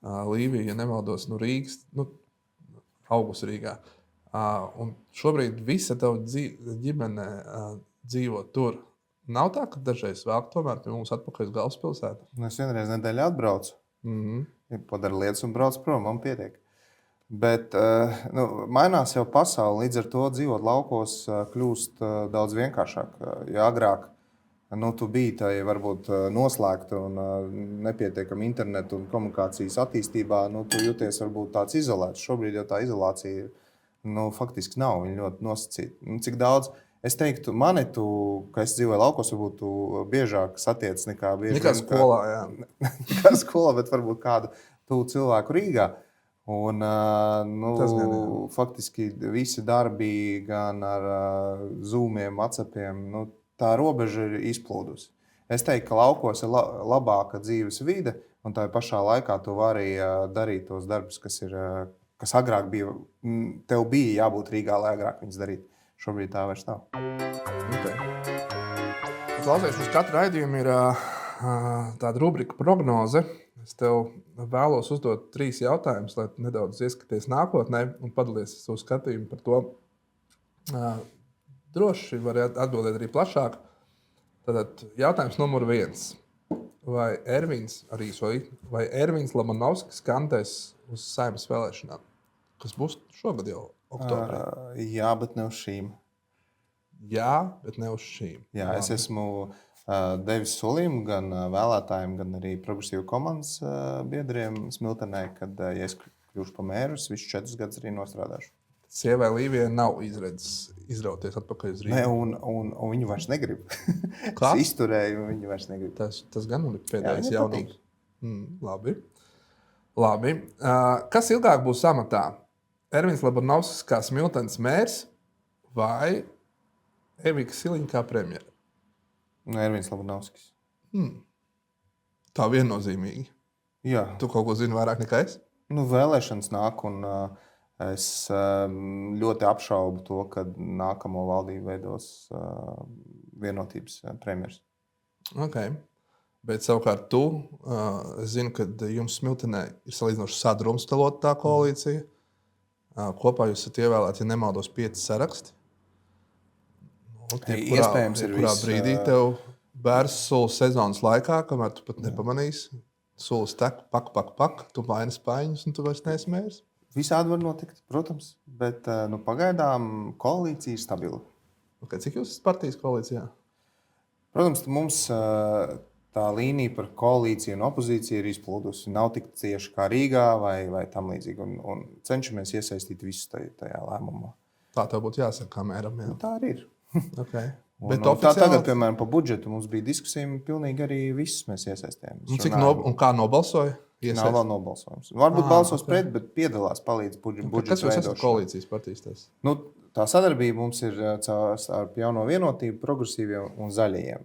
Līvija, ja nemaldos, no Rīgas, augusi Rīgā. Un šobrīd visa tava ģimene dzīvo tur. Nav tā, ka dažreiz vēl tomēr pie mums atpakaļ uz galvaspilsētu? Es vienreiz nedēļā atbraucu. Padara lietas un brauc prom, man pietiek. Bet mainās jau pasaule, līdz ar to dzīvot laukos kļūst daudz vienkāršāk. Ja agrāk tu biji tai varbūt noslēgta un nepietiekama internetu un komunikācijas attīstībā, tu jūties varbūt tāds izolēts. Šobrīd jau tā izolācija faktiski nav, viņa ļoti nosacīta. Cik daudz, es teiktu, ka es dzīvoju laukos, varbūt tu biežāk satiec nekā Nekā skolā, jā. Nekā skolā, bet varbūt kādu tuvu cilvēku Rīgā. Un, faktiski visi darbi gan ar Zoomiem, WhatsAppiem, tā robeža ir izplūdusi. Es teiktu, ka laukos ir labāka dzīves vide, un tā pašā laikā tu vari darīt tos darbus, kas agrāk bija. Tev bija jābūt Rīgā, lai agrāk viņus darītu. Šobrīd tā vairs nav. Okay. Klausies, uz katru raidījumu ir tāda rubrika prognoze. Es tev vēlos uzdot 3 jautājumus, lai nedaudz ieskaties nākotnē un padalies savu skatījumu par to. Droši var atbildēt arī plašāk. Tātad jautājums numur 1. Vai Ervīns Lamanovskis kandidēs uz Saeimas vēlēšanām, kas būs šogad jau oktobrī? Jā, bet ne uz šīm. Jā, bet ne uz šīm. Jā, es esmu devis solījumu gan vēlētājiem, gan arī progresīvu komandas biedriem Smiltenē, kad, ja es kļūšu par mēru, es visus 4 gadus arī nostrādāšu. Sievai Līvijai nav izredzes izrauties atpakaļ uz Rīgu. Ne, un viņi vairs negrib. Es izturēju, un viņi vairs negrib. Tas gan ir pēdējais jaunums. Labi. Kas ilgāk būs amatā? Ervīns Lamanovskis kā Smiltenes mērs vai Evika Siliņa kā premjera? Ervīns Lamanovskis. Tā viennozīmīgi. Jā. Tu kaut ko zini vairāk nekā es? Vēlēšanas nāk, un es ļoti apšaubu to, ka nākamo valdību veidos vienotības premjers. Okay. Bet savukārt tu, es zinu, ka jums Smiltenē ir salīdzinoši sadrumstalota tā koalīcija. Kopā jūs esat ievēlēti, ja nemaldos, 5 saraksti. Iespējams ir kurā brīdī tev bērs sulas sezonas laikā, kamēr tu pat nepamanīsi. Sulas tek, pak, tu maini spaiņus un tu vairs neesi mērs. Visādi var notikt, protams, bet pagaidām koalīcija ir stabila. Okay, cik jūs esat partijas koalīcijā? Protams, mums tā līnija par koalīciju un opozīciju ir izplūdusi. Nav tik cieši kā Rīgā vai tam līdzīgi. Un cenšamies iesaistīt visus tajā lēmumā. Tā tev būtu jāsaka, kā mēram. Jā. Tā arī ir. Okay. Bet tagad, piemēram, par budžetu mums bija diskusija, pilnīgi arī visus mēs iesaistījām. Un kā nobalsoja? Nav vēl nobalsojums. Varbūt balsos pret, bet piedalās, palīdz budžetu veidošanā. Kas jūs esat koalīcijas partijas? Tā sadarbība mums ir ar Jauno vienotību, progresīviem un zaļajiem.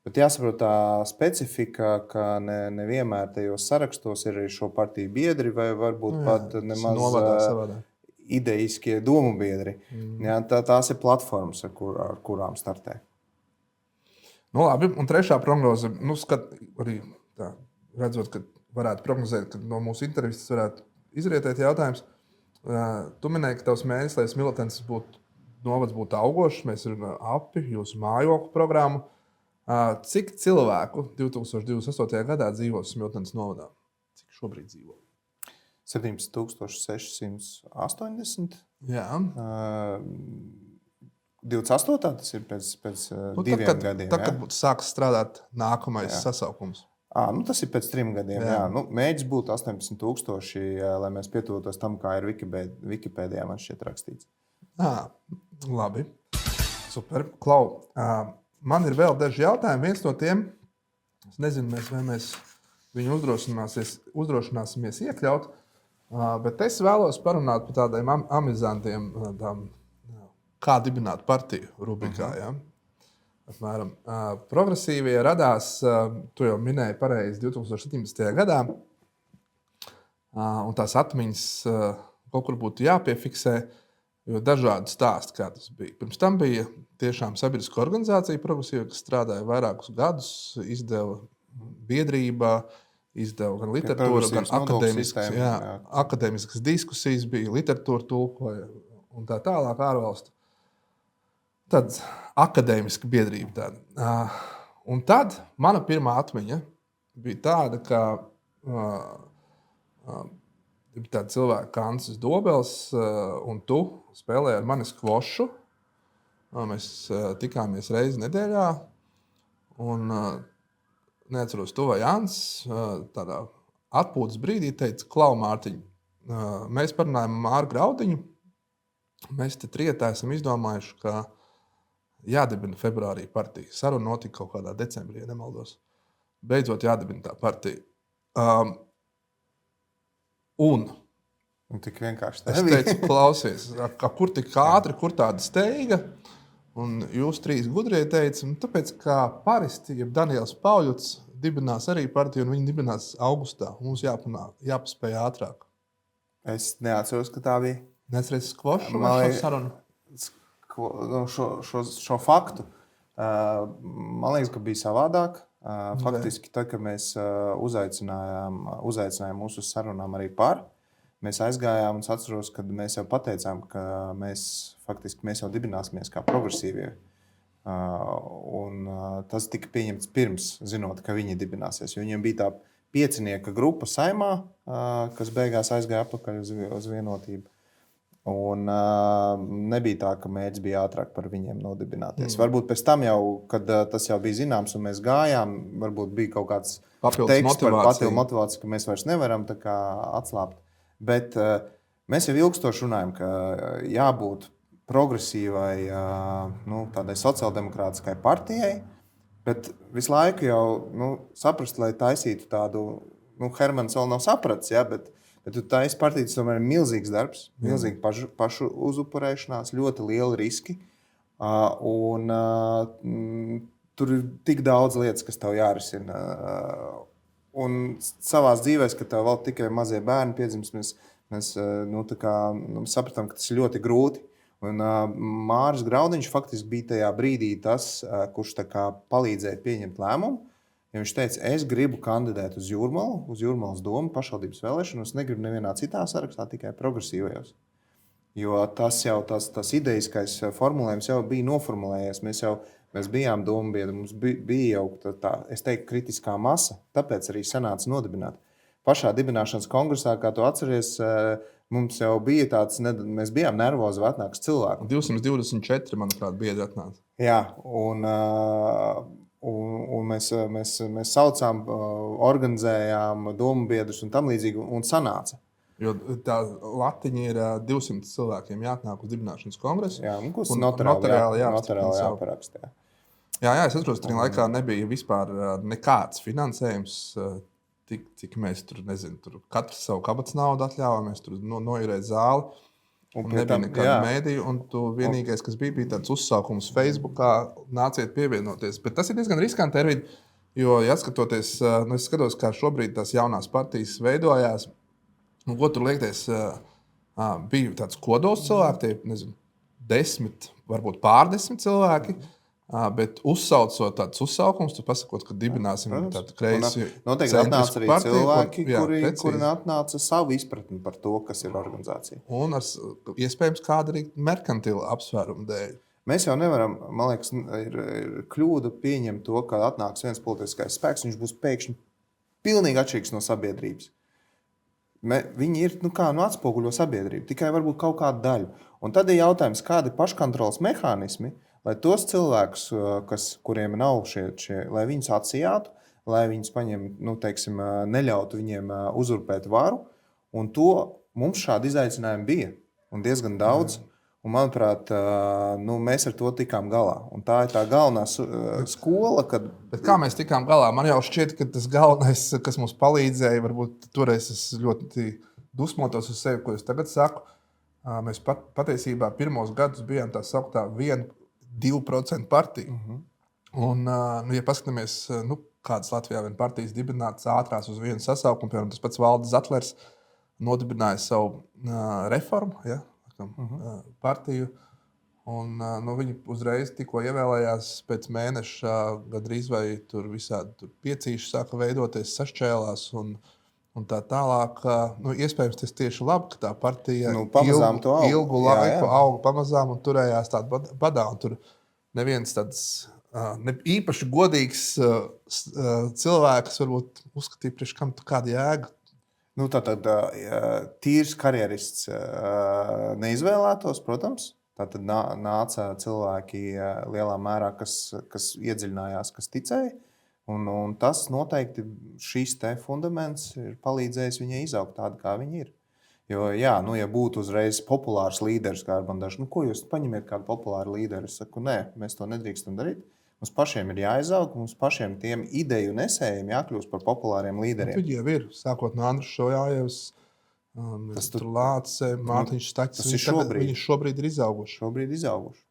Bet jāsaprot tā specifika, ka nevienmēr tajos sarakstos ir arī šo partiju biedri vai varbūt pat nemaz ideiskie domu biedri. Jā, tās ir platformas, ar kurām startē. Labi, un trešā prognoze, arī tā, redzot, ka varētu prognozēt, ka no mūsu intervijas varētu izrietēt jautājums. Tu minēji, ka tavs mērķis, lai Smiltenes novads būtu augošs, mēs runājam api, jūsu mājokļu programmu. Cik cilvēku 2028. gadā dzīvos Smiltenes novadā? Cik šobrīd dzīvo? 17,680. Jā. 28. Tas ir pēc 2 gadiem. Kad sāks strādāt nākamais sasaukums. Tas ir pēc 3 gadiem. Jā. Mēģis būtu 18,000, lai mēs pietuvotos tam, kā ir Wikipēdijā man šķiet rakstīts. Labi. Super. Klau, man ir vēl daži jautājumi. Viens no tiem, es nezinu, vai mēs viņu uzdrošināsimies iekļaut, bet es vēlos parunāt par tādiem amizantiem, kā dibināt partiju rubrikā. Ja? Apmēram. Progresīvie radās, tu jau minēji pareizi, 2017. gadā, un tās atmiņas kaut kur būtu jāpiefiksē, jo dažādi stāsti, kā tas bija. Pirms tam bija tiešām sabiedriska organizācija progresīva, kas strādāja vairākus gadus, izdeva biedrībā, izdeva gan literatūru, gan akadēmiskas diskusijas, bija literatūra tulkoja un tā tālāk ārvalstu. Tad akadēmiska biedrība tāda. Un tad mana pirmā atmiņa bija tāda, ka tāda cilvēka kā Ansis Dobels un tu spēlēji ar mani skvošu. Mēs tikāmies reizi nedēļā un neatceros, tu vai Ants tādā atpūtas brīdī teica, Klau Mārtiņ, mēs parunājam Māru Graudiņu, mēs te trietā esam izdomājuši, ka jādibina februārī partija. Saruna notika kaut kādā decembrī, ja nemaldos. Beidzot jādibina tā partija. Un tik vienkārši tā. Es teicu, klausies, kur tik ātri, kur tāda steiga? Un jūs trīs gudrie teica, tāpēc, kā paristi, ja Daniels Pauļuts dibinās arī partiju, un viņi dibinās augustā. Mums jāpaspēj ātrāk. Es neatceros, ka tā bija. Neatceries skvošu vai šo sarunu? Šo faktu. Man liekas, ka bija savādāk. Faktiski, tad, kad mēs uzaicinājām mūsu sarunām arī par, mēs aizgājām un atceros, kad mēs jau pateicām, ka mēs jau dibināsimies kā progresīvie. Un tas tika pieņemts pirms, zinot, ka viņi dibināsies. Jo viņiem bija tā piecinieka grupa Saimā, kas beigās aizgāja atpakaļ uz Vienotību. Un nebija tā, ka mērķis bija ātrāk par viņiem nodibināties. Varbūt pēc tam jau, kad tas jau bija zināms un mēs gājām, varbūt bija kaut kāds teiks par papildu motivāciju, ka mēs vairs nevaram tā kā atslāpt. Bet mēs jau ilgstoši runājam, ka jābūt progresīvai, tādai sociāldemokrātiskai partijai, bet visu laiku jau saprast, lai taisītu tādu, Hermans vēl nav sapratis, ja, bet tu taisi partijas tomēr ir milzīgs darbs, milzīgi pašu uzupurēšanās, ļoti lieli riski. Un tur ir tik daudz lietas, kas tev jārisina. Un savās dzīvēs, kad tev vēl tikai mazie bērni piedzimst, mēs sapratām, ka tas ir ļoti grūti. Un Māris Graudiņš faktiski bija tajā brīdī tas, kurš tā kā palīdzēja pieņemt lēmumu. Ja viņš teica, es gribu kandidēt uz Jūrmalas domu pašvaldības vēlēšanu, es negribu nevienā citā sarakstā, tikai progresīvajos. Jo tas idejiskais formulējums jau bija noformulējies. Mēs bijām dombiedri, mums bija jau tā, es teiktu, kritiskā masa, tāpēc arī sanāca nodibināt. Pašā dibināšanas kongresā, kā tu atceries, mums jau bija tāds, mēs bijām nervozi, vai atnāks cilvēku. 224, manuprāt, biedri atnāca. Jā, un mēs saucām, organizējām domu biedrus un tam līdzīgi, un sanāca. Jo tā latiņa ir 200 cilvēkiem jāatnāk uz dibināšanas kongresu. Jā, un kas notariāli jāparaksta. Jā, es atceros, tajā laikā nebija vispār nekāds finansējums, cik mēs tur, tur katrs savu kabatas naudu atļāvāmies, tur noirēt zāli. Un nebija nekāda mēdīja, un tu vienīgais, kas bija tāds uzsaukums Facebookā, nāciet pievienoties. Bet tas ir diezgan riskanti, Ervīd, jo, ja skatoties, es skatos, kā šobrīd tās jaunās partijas veidojās, ko tur liekties, bija tāds kodols cilvēki, tie, 10, varbūt pārdesmit cilvēki, bet uzsaucot tādus uzsaukums, tu pasakot, ka dibināsim tādu kreisi. Noteikti atnāca arī partiju, cilvēki, kuri atnāca savu izpratni par to, kas ir organizācija. Un iespējams kāda arī merkantila apsvērumu dēļ. Mēs jau nevaram, man liekas, ir kļūda pieņemt to, ka atnāks viens politiskais spēks, viņš būs pēkšņi pilnīgi atšķirīgs no sabiedrības. Viņi ir atspoguļo sabiedrību, tikai varbūt kaut kādu daļu. Un tad ir jautājums, kādi paškontroles mehānismi, lai tos cilvēkus, kuriem nav šie, lai viņus atsijātu, lai viņus neļautu viņiem uzurpēt varu. Un to mums šādi izaicinājumi bija. Un diezgan daudz. Un, manuprāt, mēs ar to tikām galā. Un tā ir tā galvenā skola. Bet kā mēs tikām galā? Man jau šķiet, ka tas galvenais, kas mums palīdzēja, varbūt toreiz es ļoti dusmotos uz sevi, ko es tagad saku. Mēs patiesībā pirmos gadus bijām tā sauktā 1-2% partija. Un, ja paskatāmies, kādas Latvijā vien partijas dibinātas ātrās uz vienu sasaukumu, piemēram, tas pats Valdis Zatlers nodibināja savu reformu, partiju, Un, viņi uzreiz tikko ievēlējās pēc mēneša, gandrīz vai tur visādi piecīši sāka veidoties, sašķēlās un tā tālāk. Iespējams, tas tieši labi, ka tā partija ilgu laiku auga pamazām un turējās tādā badā. Un tur neviens tāds īpaši godīgs cilvēks varbūt uzskatīja, priekš kam tu kāda jēga. Tātad tīrs karjerists neizvēlētos, protams. Tātad nāca cilvēki lielā mērā, kas iedziļinājās, kas ticēja. Un tas noteikti šis te fundaments ir palīdzējis viņai izaugt tādu, kā viņa ir. Jo, ja būtu uzreiz populārs līderis, kā Arbandažs, ko jūs paņemiet kādu populāru līderi? Es saku, nē, mēs to nedrīkstam darīt. Mums pašiem ir jāizaug, mums pašiem tiem ideju nesējiem jākļūst par populāriem līderiem. Viņi jau ir, sākot no Andrus Šojājevs, Lāce, Mārtiņš Staķis. Viņi šobrīd ir izauguši.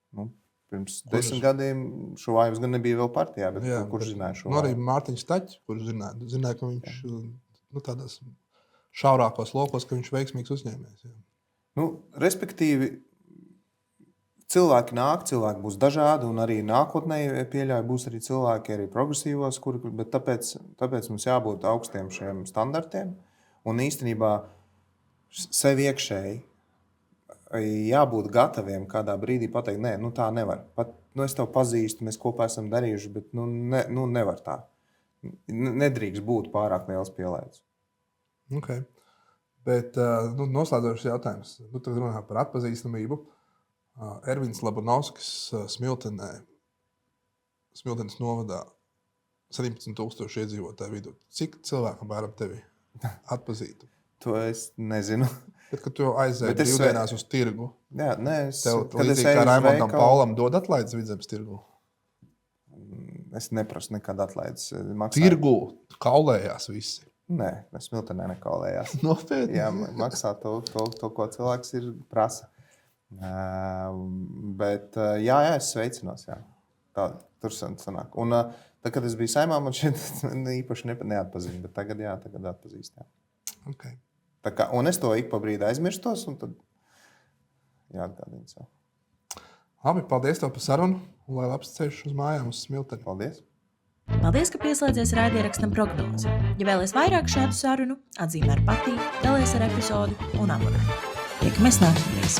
Pirms 10 gadiem Šojājevs gan nebija vēl partijā, bet kurš zināja Šojājevu? Arī Mārtiņš Staķis, kurš zināja, ka viņš tādās šaurākos lokos, ka viņš veiksmīgs uzņēmējs. Respektīvi, cilvēki nāk, cilvēki būs dažādi, un arī nākotnē pieļauj būs arī cilvēki, arī progresīvos, bet tāpēc mums jābūt augstiem šiem standartiem, un īstenībā sev iekšēji jābūt gataviem kādā brīdī pateikt, nē, tā nevar. Es tev pazīstu, mēs kopā esam darījuši, bet nevar tā. Nedrīkst būt pārāk liels pielaids. Okay. Bet noslēdzošs jautājums. Tagad runājam par atpazīstamību. Ervins Labanovskis Smiltenes novadā 17,000 iedzīvotāju vidū. Cik cilvēku apmēram tevi atpazītu? To es nezinu. Bet, kad tu aizēji brīvdienās uz tirgu, kad līdzīgi kā Raimondam Paulam dod atlaides Vidzemes tirgu? Es neprasu nekad atlaides. Tirgu kaulējās visi? Nē, Smiltenē nekaulējās. Nopietni? Jā, maksā to, ko cilvēks ir prasa. Bet es sveicinos, jā. Tā, tur sanāk. Un tad, kad es biju Saeimā, man šeit īpaši neatpazīst, bet tagad atpazīst, jā. Okay. Un es to ik pa brīdi aizmirstos, un tad jāatgādina sev. Labi, paldies tev par sarunu, un lai labs ceļš uz mājām uz Smilteni. Paldies! Paldies, ka pieslēdzies raidierakstam Prognoze. Ja vēlies vairāk šādu sarunu, atzīmē ar patīk, dalies ar epizodu un abonē. Tiekamies nākamreiz!